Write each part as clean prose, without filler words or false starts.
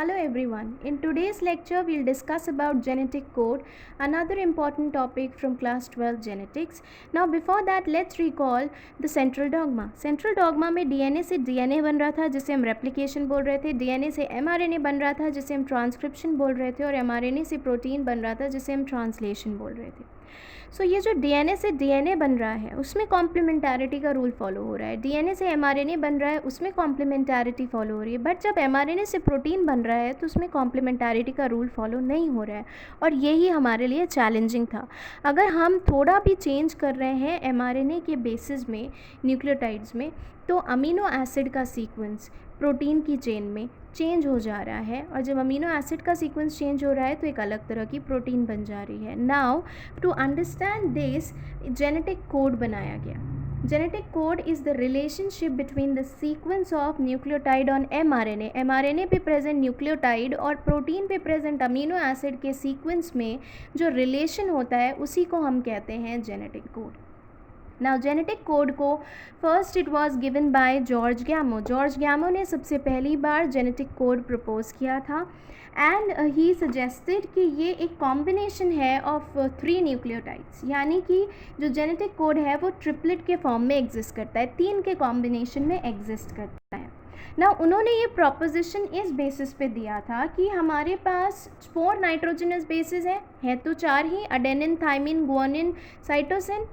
Hello everyone. In today's lecture we'll discuss about genetic code, another important topic from class 12 genetics. Now before that let's recall the central dogma. Central dogma में DNA से DNA बन रहा था जिसे हम replication बोल रहे थे, DNA से mRNA बन रहा था जिसे हम ट्रांसक्रिप्शन बोल रहे थे और mRNA से प्रोटीन बन रहा था जिसे हम ट्रांसलेशन बोल रहे थे. सो ये जो DNA से DNA बन रहा है उसमें कॉम्प्लीमेंटैरिटी का रूल फॉलो हो रहा है. DNA से mRNA बन रहा है उसमें कॉम्प्लीमेंटैरिटी फॉलो हो रही है. बट जब mRNA से प्रोटीन बन रहा है तो उसमें कॉम्प्लीमेंटैरिटी का रूल फॉलो नहीं हो रहा है और यही हमारे लिए चैलेंजिंग था. अगर हम थोड़ा भी चेंज कर रहे हैं mRNA के बेसिस में, न्यूक्लियोटाइड्स में, तो अमीनो एसिड का सीक्वेंस प्रोटीन की चेन में चेंज हो जा रहा है और जब अमीनो एसिड का सीक्वेंस चेंज हो रहा है तो एक अलग तरह की प्रोटीन बन जा रही है. Now to understand this genetic code बनाया गया. Genetic code is the relationship between the sequence of nucleotide on mRNA. mRNA पे प्रेजेंट न्यूक्लियोटाइड और प्रोटीन पे प्रेजेंट अमीनो एसिड के सीक्वेंस में जो रिलेशन होता है उसी को हम कहते हैं genetic code. Now genetic code को first it was given by George Gamow. George Gamow ने सबसे पहली बार जेनेटिक कोड प्रपोज किया था एंड ही सजेस्टेड कि ये एक कॉम्बिनेशन है ऑफ 3 न्यूक्लियोटाइड्स, यानी कि जो जेनेटिक कोड है वो ट्रिपलेट के फॉर्म में एग्जिस्ट करता है, 3 के कॉम्बिनेशन में एग्जिस्ट करता है. ना उन्होंने ये प्रोपोजिशन इस बेसिस पे दिया था कि हमारे पास 4 नाइट्रोजनस बेसिस हैं तो 4 ही, अडेनिन, थाइमिन, गुआनिन, साइटोसिन.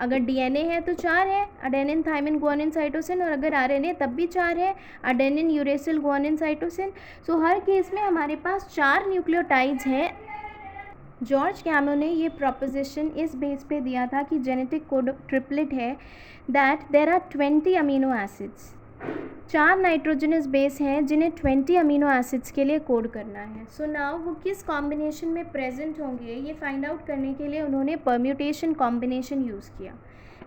अगर डीएनए है तो 4 है, अडेनिन, थाइमिन, गुआनिन, साइटोसिन, और अगर आरएनए तब भी 4 है, अडेनिन, यूरेसिल, गुआनिन, साइटोसिन. सो हर केस में हमारे पास 4 न्यूक्लियोटाइड्स हैं. जॉर्ज गैमो ने ये प्रोपोजिशन इस बेस पे दिया था कि जेनेटिक कोड ट्रिपलेट है that there are 20 amino acids. 4 nitrogenous base हैं जिन्हें 20 अमीनो एसिड्स के लिए कोड करना है. सो नाउ वो किस कॉम्बिनेशन में प्रेजेंट होंगे ये फाइंड आउट करने के लिए उन्होंने परम्यूटेशन कॉम्बिनेशन यूज़ किया.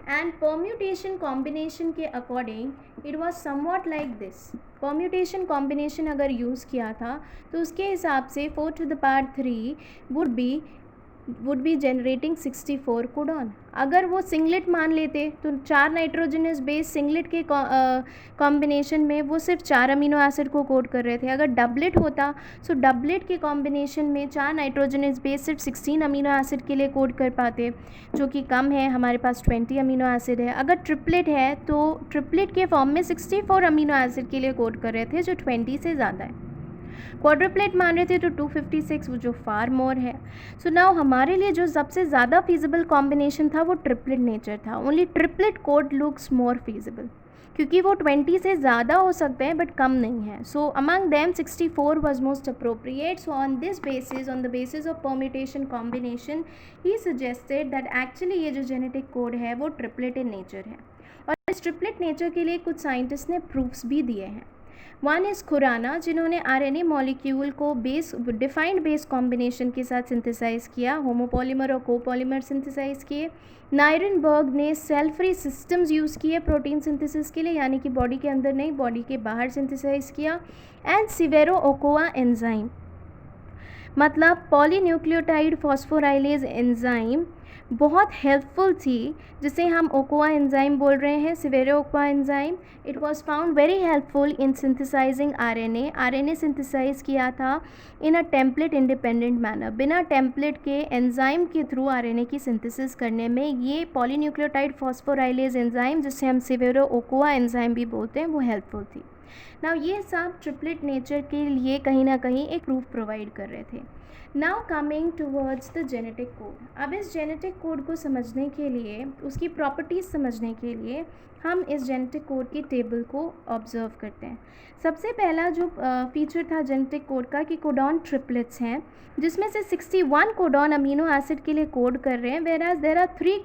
एंड परम्यूटेशन कॉम्बिनेशन के according it was somewhat like this. Permutation combination अगर यूज़ किया था तो उसके हिसाब से 4 to the power 3 would be generating 64 codon. अगर वो सिंगलेट मान लेते तो 4 नाइट्रोजनस बेस सिंगलेट के कॉम्बिनेशन में वो सिर्फ 4 अमीनो एसिड को कोड कर रहे थे. अगर डबलेट होता सो डबलेट के कॉम्बिनेशन में 4 नाइट्रोजनस बेस सिर्फ 16 अमीनो एसिड के लिए कोड कर पाते, जो कि कम है, हमारे पास 20 अमीनो एसिड है. अगर ट्रिपलेट है तो ट्रिपलेट के फॉर्म में 64 अमीनो एसिड के लिए कोड कर रहे थे जो 20 से ज़्यादा है. क्वाड्रुप्लेट मान रहे थे तो 256, वो जो फार मोर है. सो नाउ हमारे लिए जो सबसे ज़्यादा फीजिबल कॉम्बिनेशन था वो ट्रिपलेट नेचर था. Only triplet code looks more feasible क्योंकि वो 20 से ज़्यादा हो सकते हैं बट कम नहीं है. सो among them 64 was most appropriate. So on this basis, on the basis of permutation combination, he suggested that actually ये जो जेनेटिक कोड है वो ट्रिपलेट इन नेचर है. और इस ट्रिपलेट नेचर के लिए कुछ साइंटिस्ट ने प्रूफ्स भी दिए हैं. वन इज़ खुराना, जिन्होंने आरएनए मॉलिक्यूल को डिफाइंड बेस कॉम्बिनेशन के साथ सिंथेसाइज किया, होमोपॉलीमर और कोपॉलीमर सिंथेसाइज किए. नायरनबर्ग ने सेल फ्री सिस्टम्स यूज़ किए प्रोटीन सिंथेसिस के लिए, यानी कि बॉडी के अंदर नहीं, बॉडी के बाहर सिंथेसाइज किया. एंड सिवेरो ओकोआ एंजाइम, मतलब पॉलीन्यूक्लियोटाइड फॉस्फोराइलेज एंजाइम बहुत हेल्पफुल थी, जिसे हम ओकोआ एंजाइम बोल रहे हैं, Severo Ochoa enzyme. It was found very helpful in synthesising RNA. RNA synthesise किया था in a template independent manner, बिना टेम्पलेट के एंजाइम के थ्रू आरएनए की सिंथेसिस करने में ये पॉलीन्यूक्लियोटाइड फॉस्फोराइलेज एंजाइम, जिसे हम सिवेरो ओकोआ एंजाइम भी बोलते हैं, वो हेल्पफुल थी. नाउ ये सब ट्रिपलेट नेचर के लिए कहीं ना कहीं एक प्रूफ प्रोवाइड कर रहे थे. Now coming towards the genetic code. अब इस जेनेटिक कोड को समझने के लिए, उसकी प्रॉपर्टीज़ समझने के लिए हम इस जेनेटिक कोड की टेबल को ऑब्जर्व करते हैं. सबसे पहला जो फीचर था जेनेटिक कोड का कि कोडॉन ट्रिपलेट्स हैं, जिसमें से 61 कोडॉन अमीनो एसिड के लिए कोड कर रहे हैं, whereas there are 3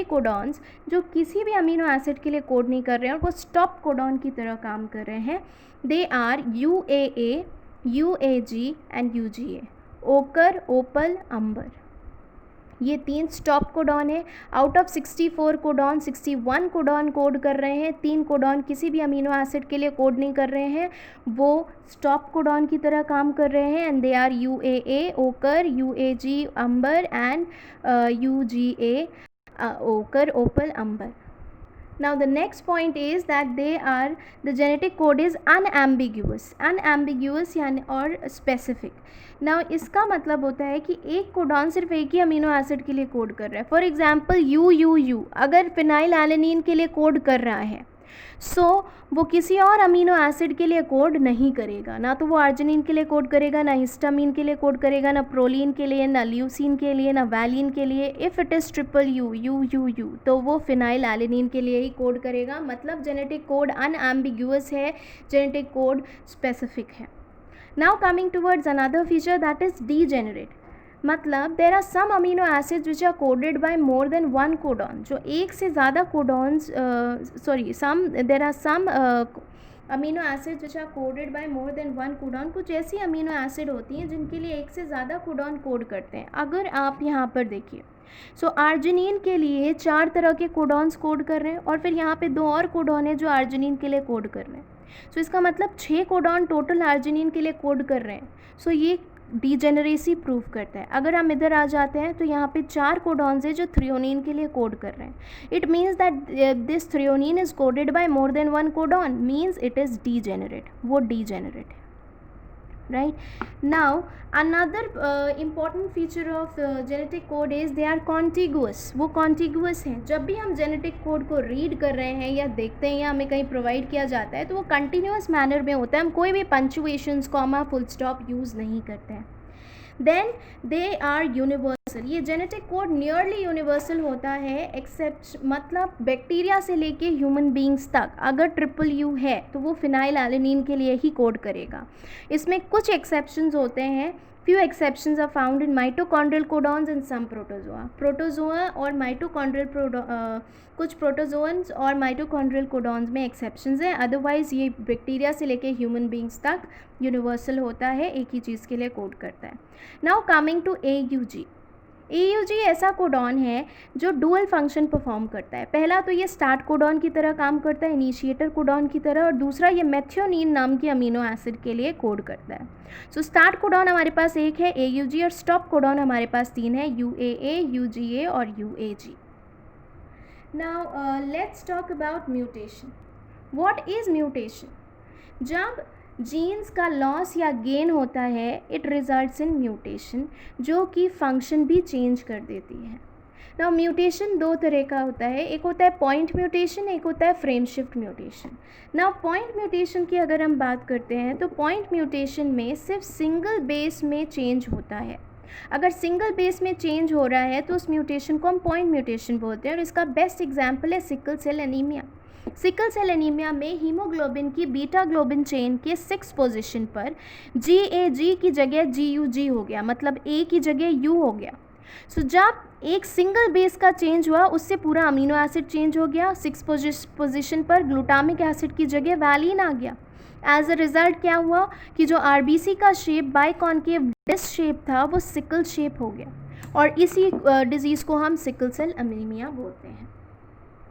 codons जो किसी भी अमीनो एसिड के लिए कोड नहीं कर रहे हैं और वो स्टॉप कोडॉन की तरह काम कर रहे हैं. They are UAA, UAG and UGA. Ochre, opal, amber, ये 3 स्टॉप कोडॉन है. Out of 64 codon 61 codon code कर रहे हैं, 3 कोडॉन किसी भी अमीनो एसिड के लिए कोड नहीं कर रहे हैं, वो स्टॉप कोडॉन की तरह काम कर रहे हैं. एंड दे आर UAA, ओकर, UAG, Ambar and UGA, ochre, opal, Ambar. Now the next point is that the genetic code is unambiguous यानी और specific. Now इसका मतलब होता है कि एक कोडॉन सिर्फ एक ही अमीनो एसिड के लिए कोड कर रहा है. फॉर एग्जाम्पल यू अगर फिनाइल एलेनिन के लिए कोड कर रहा है वो किसी और अमीनो एसिड के लिए कोड नहीं करेगा. ना तो वो आर्जिनिन के लिए कोड करेगा, ना हिस्टामिन के लिए कोड करेगा, ना प्रोलीन के लिए, ना ल्यूसीन के लिए, ना वैलिन के लिए. If it is triple U तो वो फिनाइल एलेनिन के लिए ही कोड करेगा. मतलब जेनेटिक कोड अनएम्बिग्यूअस है, जेनेटिक कोड स्पेसिफिक है. Now coming towards another feature that is degenerate. मतलब there are some amino acids which are coded by more than one codon. जो एक से ज़्यादा codons there are some amino acids which are coded by more than one codon. कुछ ऐसी amino acid होती हैं जिनके लिए एक से ज़्यादा कोडॉन कोड करते हैं. अगर आप यहाँ पर देखिए आर्जिनिन के लिए 4 तरह के कोडॉन्स कोड कर रहे हैं और फिर यहाँ पे 2 और कोडॉन है जो आर्जिनिन के लिए कोड कर रहे हैं. इसका मतलब 6 कोडॉन टोटल आर्जिनिन के लिए कोड कर रहे हैं. ये डीजेनरेसी प्रूव करता है. अगर हम इधर आ जाते हैं तो यहाँ पे 4 कोडॉन्स है जो थ्रियोनिन के लिए कोड कर रहे हैं. It means that this threonine is coded by more than one codon, means it is degenerate. वो डीजेनरेट है. Right. Now another important feature of genetic code is they are contiguous. वो contiguous हैं. जब भी हम जेनेटिक कोड को read कर रहे हैं या देखते हैं या हमें कहीं प्रोवाइड किया जाता है तो वो कंटिन्यूअस मैनर में होता है. हम कोई भी punctuations, comma, full stop use नहीं करते हैं. Then they are universal. ये जेनेटिक कोड नियरली यूनिवर्सल होता है एक्सेप्ट मतलब बैक्टीरिया से लेके ह्यूमन बींग्स तक. अगर ट्रिपल यू है तो वो फिनाइल एलेनिन के लिए ही कोड करेगा. इसमें कुछ एक्सेप्शंस होते हैं. Few exceptions are found in mitochondrial codons and some protozoa. Protozoa और माइटोकॉन्ड्रियल कुछ प्रोटोजोन्स और माइटोकॉन्ड्रियल कोडॉन्स में एक्सेप्शंस हैं. अदरवाइज़ ये बैक्टीरिया से लेके ह्यूमन बींग्स तक यूनिवर्सल होता है, एक ही चीज़ के लिए कोड करता है. Now coming to AUG. AUG ऐसा कोडॉन है जो डुअल फंक्शन परफॉर्म करता है. पहला तो ये स्टार्ट कोडॉन की तरह काम करता है, इनिशिएटर कोडॉन की तरह, और दूसरा ये मेथियोनिन नाम की अमीनो एसिड के लिए कोड करता है. स्टार्ट कोडॉन हमारे पास एक है AUG और स्टॉप कोडॉन हमारे पास 3 है UAA, UGA और UAG. Now let's talk about mutation. What is mutation? जब जीन्स का लॉस या गेन होता है इट रिजल्ट्स इन म्यूटेशन, जो कि फंक्शन भी चेंज कर देती है. नाउ म्यूटेशन 2 तरह का होता है. एक होता है पॉइंट म्यूटेशन, एक होता है frame shift mutation. Now point mutation की अगर हम बात करते हैं तो पॉइंट म्यूटेशन में सिर्फ सिंगल बेस में चेंज होता है. अगर सिंगल बेस में चेंज हो रहा है तो उस म्यूटेशन को हम पॉइंट म्यूटेशन बोलते हैं. और इसका बेस्ट एग्जाम्पल है sickle cell anaemia. Sickle cell anaemia में हीमोग्लोबिन की बीटा ग्लोबिन चेन के 6 पोजीशन पर GAG की जगह GUG हो गया, मतलब A की जगह U हो गया. जब एक सिंगल बेस का चेंज हुआ उससे पूरा अमीनो एसिड चेंज हो गया. 6 पोजीशन पर ग्लूटामिक एसिड की जगह वैलिन आ गया. एज अ रिज़ल्ट क्या हुआ कि जो RBC का शेप बाइकॉन्केव डिस्क शेप था वो सिकल शेप हो गया, और इसी डिजीज़ को हम सिकल सेल एनीमिया बोलते हैं.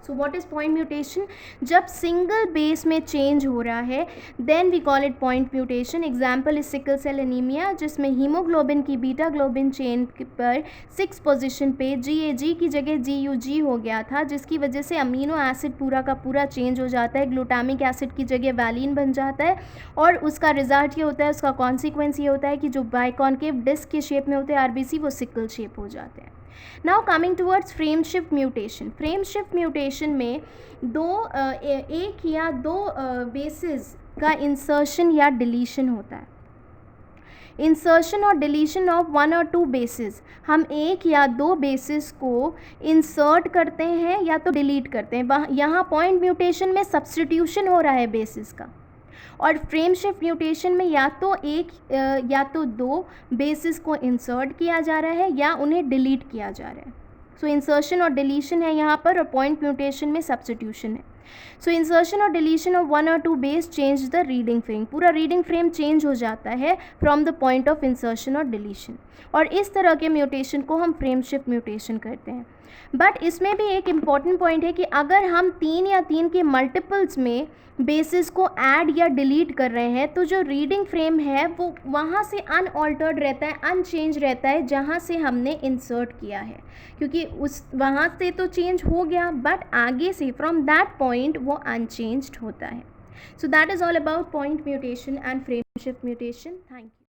So what is point mutation? जब सिंगल बेस में चेंज हो रहा है then we call it point mutation. Example is sickle cell anaemia, जिसमें हीमोग्लोबिन की बीटा ग्लोबिन चेन पर 6 पोजीशन पे GAG की जगह GUG हो गया था, जिसकी वजह से अमीनो एसिड पूरा का पूरा चेंज हो जाता है. ग्लूटामिक एसिड की जगह वैलिन बन जाता है, और उसका रिजल्ट ये होता है, उसका कॉन्सिक्वेंस ये होता है कि जो बाइकॉन्केव डिस्क के शेप में होते हैं RBC वो सिकल शेप हो जाते हैं. Now coming towards frame shift mutation. Frame shift mutation में एक या दो बेसिस का इंसर्शन या डिलीशन होता है. इंसर्शन और डिलीशन ऑफ 1 और 2 बेसिस, हम एक या दो बेसिस को इंसर्ट करते हैं या तो डिलीट करते हैं. यहाँ पॉइंट म्यूटेशन में सब्स्टिट्यूशन हो रहा है बेसिस का, और फ्रेम शिफ्ट म्यूटेशन में या तो एक या तो 2 बेसिस को इंसर्ट किया जा रहा है या उन्हें डिलीट किया जा रहा है. सो इंसर्शन और डिलीशन है यहाँ पर, और पॉइंट म्यूटेशन में सब्स्टिट्यूशन है. सो इंसर्शन और डिलीशन ऑफ 1 और 2 base change the reading frame. पूरा रीडिंग फ्रेम चेंज हो जाता है from the point of insertion और डिलीशन, और इस तरह के म्यूटेशन को हम फ्रेम शिफ्ट म्यूटेशन करते हैं. बट इसमें भी एक इम्पॉर्टेंट पॉइंट है कि अगर हम 3 या 3 के मल्टीपल्स में बेसिस को ऐड या डिलीट कर रहे हैं तो जो रीडिंग फ्रेम है वो वहाँ से अनऑल्टर्ड रहता है, अनचेंज रहता है जहाँ से हमने इंसर्ट किया है, क्योंकि उस वहाँ से तो चेंज हो गया बट आगे से फ्रॉम दैट पॉइंट वो अनचेंज्ड होता है. So that is all about point mutation and frame shift mutation. Thank you.